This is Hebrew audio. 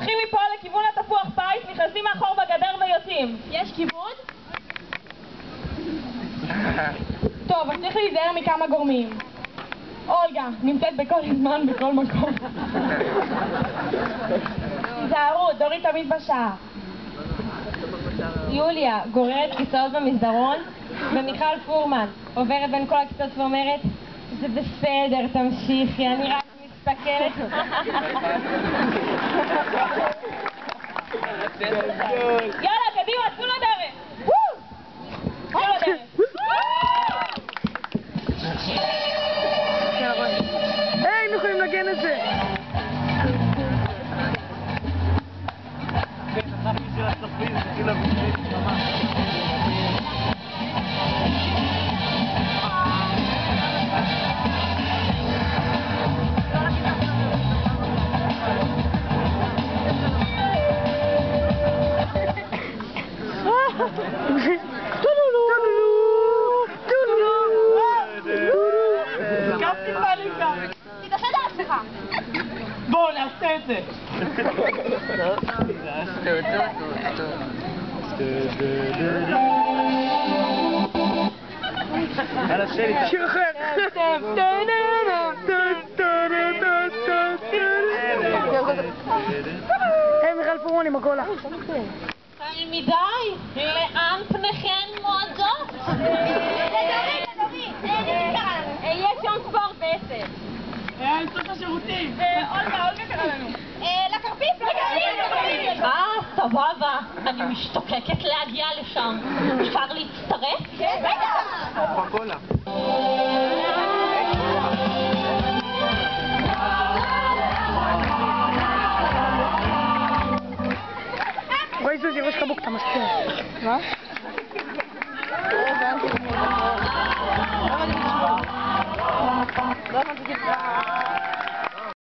הולכים מפה לכיוון התפוח פיס, נכנסים מאחור בגדר ויוצאים. יש כיוון? טוב, אז צריך להיזהר מכמה גורמים. אולגה, נמצאת בכל זמן, בכל מקום. תיזהרו, דורי תמיד בשעה. יוליה, גוררת כיסאות במסדרון, ומיכל פורמן עוברת בין כל הכיסאות ואומרת, זה בסדר, תמשיכי, אני רק מסתכלת. יאללה, קדימה, תנו לדרך! תנו לדרך! היינו יכולים לגן את זה! תתעשת על עצמך! בואו, נעשה את זה! שיר אחר! היי, מיכל פורמן עם הקולה. תלמידיי, לאן פניכן מועדות? לדורי! יש יום ספורט ב-10. לצאת השירותים! אולגה קרא לנו! לכרטיס! סבבה, אני משתוקקת להגיע לשם. אפשר להצטרף? כן, בטח! קולה. רואי זוזי, ראש חבוק, אתה מסתיר. מה? לא הבנתי.